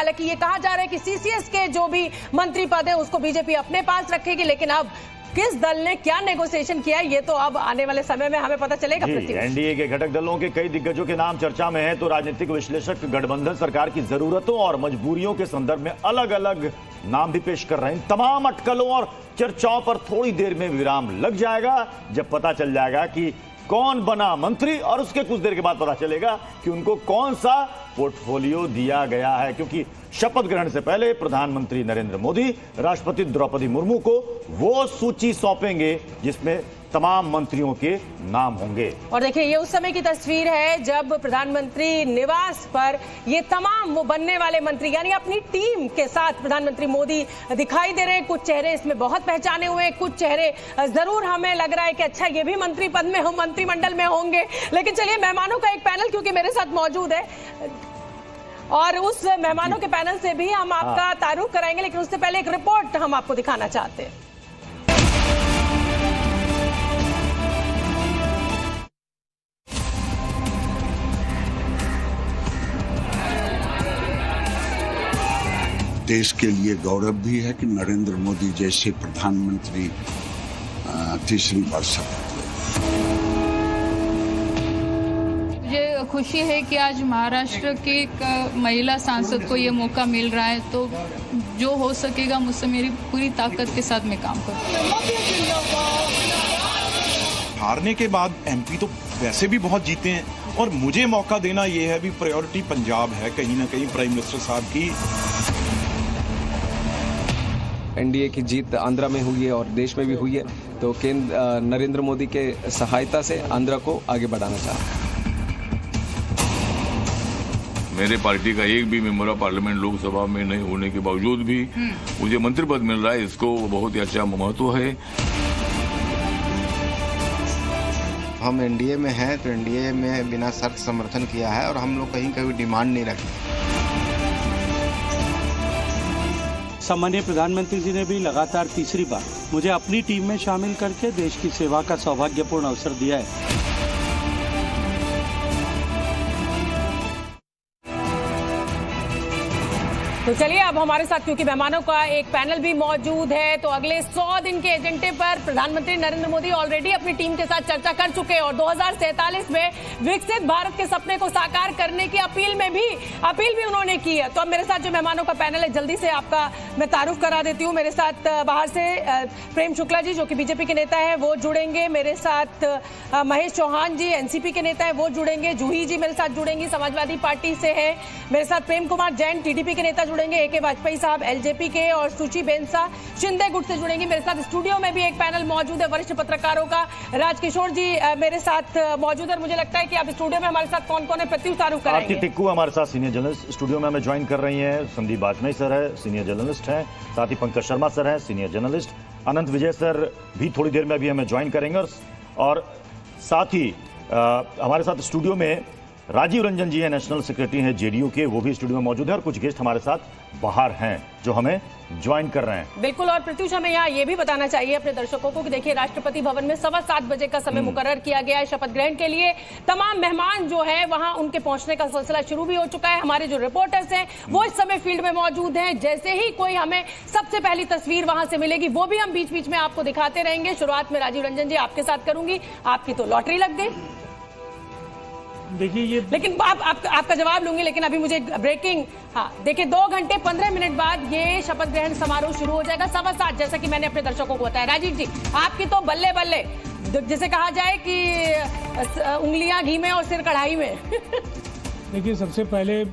हालांकि ये कहा जा रहा है कि सीसीएस के जो भी मंत्री पद है उसको बीजेपी अपने पास रखेगी, लेकिन अब किस दल ने क्या नेगोशिएशन किया है ये तो अब आने वाले समय में हमें पता चलेगा। एनडीए के घटक दलों के कई दिग्गजों के नाम चर्चा में हैं, तो राजनीतिक विश्लेषक गठबंधन सरकार की जरूरतों और मजबूरियों के संदर्भ में अलग अलग नाम भी पेश कर रहे हैं। तमाम अटकलों और चर्चाओं पर थोड़ी देर में विराम लग जाएगा जब पता चल जाएगा कि कौन बना मंत्री, और उसके कुछ देर के बाद पता चलेगा कि उनको कौन सा पोर्टफोलियो दिया गया है, क्योंकि शपथ ग्रहण से पहले प्रधानमंत्री नरेंद्र मोदी राष्ट्रपति द्रौपदी मुर्मू को वो सूची सौंपेंगे जिसमें तमाम मंत्रियों के नाम होंगे। और देखिए ये उस समय की तस्वीर है जब प्रधानमंत्री निवास पर ये तमाम वो बनने वाले मंत्री यानी अपनी टीम के साथ प्रधानमंत्री मोदी दिखाई दे रहे हैं। कुछ चेहरे इसमें बहुत पहचाने हुए हैं, कुछ चेहरे जरूर हमें लग रहा है कि अच्छा ये भी मंत्री पद में हो, मंत्रिमंडल में होंगे। लेकिन चलिए मेहमानों का एक पैनल क्योंकि मेरे साथ मौजूद है और उस मेहमानों के पैनल से भी हम आपका तारुफ कराएंगे, लेकिन उससे पहले एक रिपोर्ट हम आपको दिखाना चाहते हैं। देश के लिए गौरव भी है कि नरेंद्र मोदी जैसे प्रधानमंत्री तीसरी बार शपथ लें। मुझे खुशी है कि आज महाराष्ट्र की एक महिला सांसद को ये मौका मिल रहा है, तो जो हो सकेगा मुझसे मेरी पूरी ताकत के साथ मैं काम करूँगा। हारने के बाद एमपी तो वैसे भी बहुत जीते हैं और मुझे मौका देना ये है भी प्रायोरिटी पंजाब है कहीं ना कहीं प्राइम मिनिस्टर साहब की। एनडीए की जीत आंध्रा में हुई है और देश में भी हुई है, तो केंद्र नरेंद्र मोदी के सहायता से आंध्रा को आगे बढ़ाना चाहते हैं। मेरे पार्टी का एक भी मेंबर ऑफ पार्लियामेंट लोकसभा में नहीं होने के बावजूद भी मुझे मंत्री पद मिल रहा है, इसको बहुत ही अच्छा महत्व है। हम एनडीए में हैं तो एनडीए में बिना शर्त समर्थन किया है और हम लोग कहीं कोई डिमांड नहीं रखते। सम्मानीय प्रधानमंत्री जी ने भी लगातार तीसरी बार मुझे अपनी टीम में शामिल करके देश की सेवा का सौभाग्यपूर्ण अवसर दिया है। तो चलिए अब हमारे साथ क्योंकि मेहमानों का एक पैनल भी मौजूद है, तो अगले 100 दिन के एजेंडे पर प्रधानमंत्री नरेंद्र मोदी ऑलरेडी अपनी टीम के साथ चर्चा कर चुके हैं और 2047 में विकसित भारत के सपने को साकार करने की अपील भी उन्होंने की है। तो अब मेरे साथ जो मेहमानों का पैनल है जल्दी से आपका मैं तारुफ करा देती हूँ। मेरे साथ बाहर से प्रेम शुक्ला जी जो कि बीजेपी के नेता है वो जुड़ेंगे, मेरे साथ महेश चौहान जी एनसीपी के नेता है वो जुड़ेंगे, जूही जी मेरे साथ जुड़ेंगी समाजवादी पार्टी से है, मेरे साथ प्रेम कुमार जैन टीडीपी के नेता जुड़ेंगे, ए.के. वाजपेयी साहब एलजेपी के और सुची बेंसा शिंदे गुट से जुड़ेंगी। मेरे साथ स्टूडियो में भी एक पैनल मौजूद है वरिष्ठ पत्रकारों का, राजकिशोर जी मेरे साथ मौजूद है। मुझे लगता है कि अब स्टूडियो में हमारे साथ कौन कौन है प्रत्युष तारुफ कराएंगे। आरती टिक्कू हमारे साथ सीनियर जर्नलिस्ट स्टूडियो में हमें ज्वाइन कर रही हैं, संदीप बाजपेयी सर है सीनियर जर्नलिस्ट हैं, साथ ही पंकज शर्मा सर है सीनियर जर्नलिस्ट, अनंत विजय सर भी थोड़ी देर में अभी हमें ज्वाइन करेंगे और साथ ही हमारे साथ स्टूडियो में राजीव रंजन जी हैं, नेशनल सेक्रेटरी हैं जेडीयू के, वो भी स्टूडियो में मौजूद है और कुछ गेस्ट हमारे साथ बाहर हैं जो हमें ज्वाइन कर रहे हैं। बिल्कुल। और प्रत्युष हमें यहाँ ये भी बताना चाहिए अपने दर्शकों को कि देखिए राष्ट्रपति भवन में 7:15 बजे का समय मुकर्रर किया गया है शपथ ग्रहण के लिए। तमाम मेहमान जो है वहां उनके पहुंचने का सिलसिला शुरू भी हो चुका है। हमारे जो रिपोर्टर्स हैं वो इस समय फील्ड में मौजूद हैं। जैसे ही कोई हमें सबसे पहली तस्वीर वहां से मिलेगी वो भी हम बीच बीच में आपको दिखाते रहेंगे। शुरुआत में राजीव रंजन जी आपके साथ करूंगी, आपकी तो लॉटरी लग गई देखिए ये, लेकिन आपका जवाब लूंगी, लेकिन अभी मुझे ब्रेकिंग, देखिए 2 घंटे 15 मिनट बाद ये शपथ ग्रहण समारोह शुरू हो जाएगा 7:15, जैसा कि मैंने अपने दर्शकों को बताया। राजीव जी आपकी तो बल्ले बल्ले, जैसे कहा जाए कि उंगलियां घी में और सिर कढ़ाई में। देखिए सबसे पहले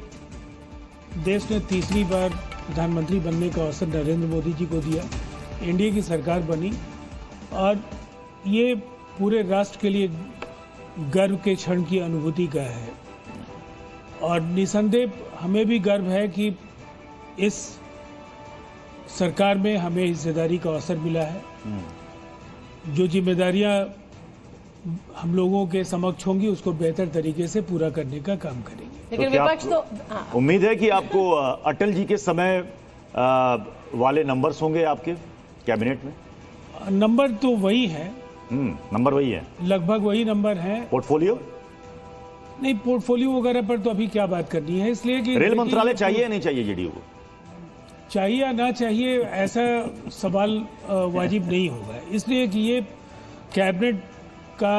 देश ने तीसरी बार प्रधानमंत्री बनने का अवसर नरेंद्र मोदी जी को दिया, एनडीए की सरकार बनी और ये पूरे राष्ट्र के लिए गर्व के क्षण की अनुभूति का है और निसंदेह हमें भी गर्व है कि इस सरकार में हमें हिस्सेदारी का अवसर मिला है। जो जिम्मेदारियां हम लोगों के समक्ष होंगी उसको बेहतर तरीके से पूरा करने का काम करेंगे। लेकिन विपक्ष तो उम्मीद है कि आपको अटल जी के समय वाले नंबर्स होंगे आपके कैबिनेट में? नंबर तो वही है, नंबर वही है, लगभग वही नंबर है। पोर्टफोलियो नहीं, पोर्टफोलियो वगैरह पर तो अभी क्या बात करनी है, इसलिए कि रेल मंत्रालय चाहिए या नहीं चाहिए जेडीयू को? चाहिए या ना चाहिए ऐसा सवाल वाजिब नहीं होगा, इसलिए कि ये कैबिनेट का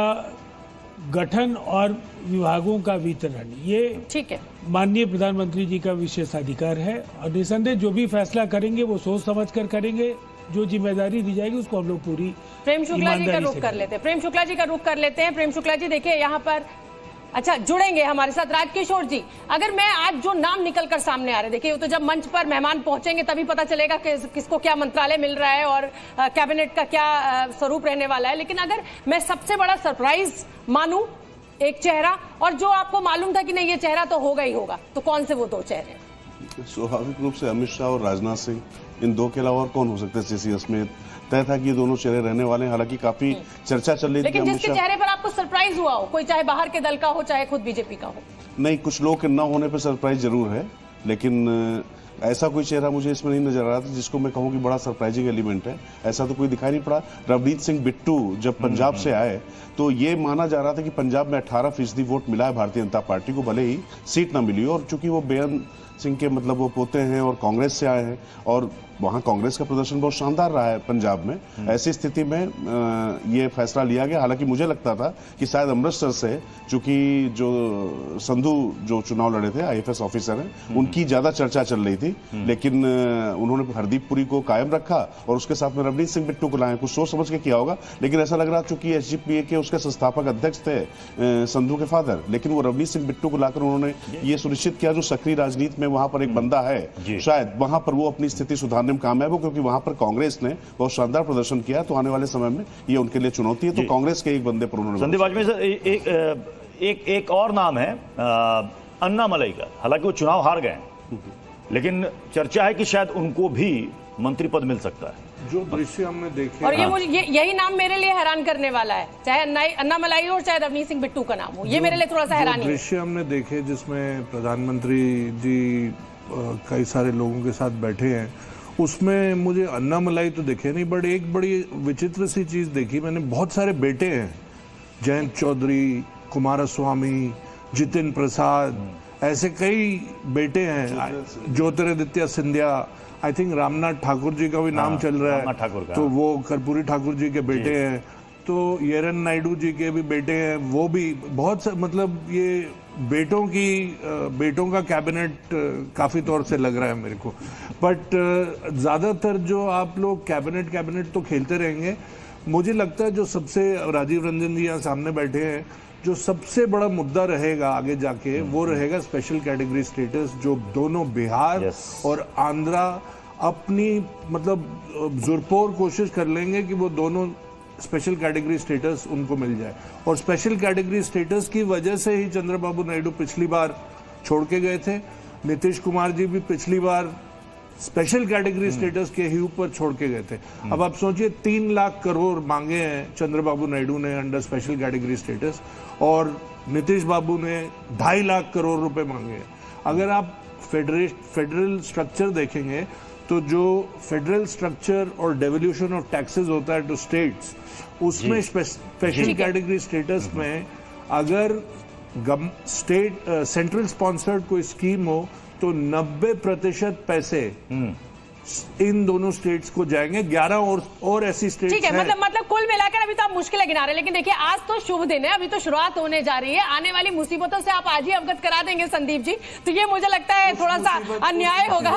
गठन और विभागों का वितरण ये ठीक है, माननीय प्रधानमंत्री जी का विशेषाधिकार है और निसंदेह जो भी फैसला करेंगे वो सोच समझ कर करेंगे। जो जिम्मेदारी दी जाएगी उसको हम लोग पूरी प्रेम शुक्ला जी का ईमानदारी रुख से कर करेंगे। लेते हैं। प्रेम शुक्ला जी का रुख कर लेते हैं। प्रेम शुक्ला जी देखिए यहाँ पर अच्छा जुड़ेंगे हमारे साथ राजकिशोर जी। अगर मैं आज जो नाम निकल कर सामने आ रहे, देखिए वो तो जब मंच पर मेहमान पहुंचेंगे तभी पता चलेगा कि किसको क्या मंत्रालय मिल रहा है और कैबिनेट का क्या स्वरूप रहने वाला है। लेकिन अगर मैं सबसे बड़ा सरप्राइज मानूं एक चेहरा, और जो आपको मालूम था कि नहीं ये चेहरा तो होगा ही होगा, तो कौन से वो दो चेहरे? स्वाभाविक रूप से अमित शाह और राजनाथ सिंह, इन दो के अलावा और कौन हो सकता है? सीसीएस में तय था कि ये दोनों चेहरे रहने वाले हैं। हालांकि काफी चर्चा चल रही थी। लेकिन जिसके चेहरे पर आपको सरप्राइज हुआ हो, कोई चाहे बाहर के दल का हो चाहे खुद बीजेपी का हो? नहीं, कुछ लोग के न होने पर सरप्राइज जरूर है, लेकिन ऐसा कोई चेहरा मुझे इसमें नहीं नजर आ रहा था जिसको मैं कहूँ कि बड़ा सरप्राइजिंग एलिमेंट है। ऐसा तो कोई दिखाई नहीं पड़ा। रवनीत सिंह बिट्टू जब पंजाब से आए तो ये माना जा रहा था कि पंजाब में 18% वोट मिला है भारतीय जनता पार्टी को, भले ही सीट ना मिली हो। और चूंकि वो बेअन सिंह के मतलब वो पोते हैं और कांग्रेस से आए हैं और वहां कांग्रेस का प्रदर्शन बहुत शानदार रहा है पंजाब में, ऐसी स्थिति में ये फैसला लिया गया। हालांकि मुझे लगता था कि शायद अमृतसर से, चूंकि जो संधू जो चुनाव लड़े थे आईएफएस ऑफिसर हैं, उनकी ज्यादा चर्चा चल रही थी, लेकिन उन्होंने हरदीप पुरी को कायम रखा और उसके साथ में रवनीत सिंह बिट्टू को लाए। कुछ सोच समझ के किया होगा, लेकिन ऐसा लग रहा चूंकि एसजीपीए के उसके संस्थापक अध्यक्ष थे संधू के फादर, लेकिन वो रवनीत सिंह बिट्टू को लाकर उन्होंने ये सुनिश्चित किया जो सक्रिय राजनीति में वहां पर एक बंदा है, शायद वहां पर वो अपनी स्थिति सुधारने में कामयाब हो, क्योंकि वहां पर कांग्रेस ने बहुत शानदार प्रदर्शन किया। तो आने वाले समय में ये उनके लिए चुनौती है। तो कांग्रेस के एक बंदे पर उन्होंने संदीप वाजपेयी सर एक और नाम है अन्नामलई का। हालांकि वो चुनाव हार गए, लेकिन चर्चा है कि शायद उनको भी मंत्री पद मिल सकता है। जो दृश्य हमने देखे, और ये मुझे यही नाम मेरे लिए हैरान करने वाला है, चाहे अन्नामलाई हो चाहे रवनीत सिंह बिट्टू का नाम हो, ये मेरे लिए थोड़ा सा हैरानी है। दृश्य हमने देखे जिसमें प्रधानमंत्री जी कई सारे लोगों के साथ बैठे हैं, उसमें मुझे अन्नामलाई तो दिखे नहीं, बट एक बड़ी विचित्र सी चीज देखी मैंने। बहुत सारे बेटे हैं, जयंत चौधरी, कुमारस्वामी, जितिन प्रसाद, ऐसे कई बेटे हैं, ज्योतिरादित्य सिंधिया, आई थिंक रामनाथ ठाकुर जी का भी नाम चल रहा है, तो वो कर्पूरी ठाकुर जी के बेटे हैं। तो येरन नायडू जी के भी बेटे हैं, वो भी बहुत मतलब ये बेटों का कैबिनेट काफी तौर से लग रहा है मेरे को। बट ज्यादातर जो आप लोग कैबिनेट तो खेलते रहेंगे। मुझे लगता है जो सबसे, राजीव रंजन जी यहाँ सामने बैठे हैं, जो सबसे बड़ा मुद्दा रहेगा आगे जाके वो रहेगा स्पेशल कैटेगरी स्टेटस, जो दोनों बिहार और आंध्रा अपनी मतलब जोरपोर कोशिश कर लेंगे कि वो दोनों स्पेशल कैटेगरी स्टेटस उनको मिल जाए। और स्पेशल कैटेगरी स्टेटस की वजह से ही चंद्रबाबू नायडू पिछली बार छोड़ के गए थे, नीतीश कुमार जी भी पिछली बार स्पेशल कैटेगरी स्टेटस के ही ऊपर छोड़ के गए थे। अब आप सोचिए 3 लाख करोड़ मांगे हैं चंद्रबाबू नायडू ने अंडर स्पेशल कैटेगरी स्टेटस, और नीतीश बाबू ने 2.5 लाख करोड़ रुपए मांगे हैं। अगर आप फेडरल स्ट्रक्चर देखेंगे तो जो फेडरल स्ट्रक्चर और डेवल्यूशन ऑफ टैक्सेस होता है टू स्टेट्स, उसमें स्पेशल कैटेगरी स्टेटस में अगर सेंट्रल स्पॉन्सर्ड कोई स्कीम हो तो 90% पैसे इन दोनों स्टेट्स को जाएंगे। 11 और ऐसी स्टेट्स ठीक है, मतलब कुल मिलाकर अभी तो आप मुश्किलें गिना रहे हैं, लेकिन देखिए आज तो शुभ दिन है, अभी तो शुरुआत होने जा रही है। आने वाली मुसीबतों से आप आज ही अवगत करा देंगे संदीप जी, तो ये मुझे लगता है थोड़ा सा अन्याय होगा।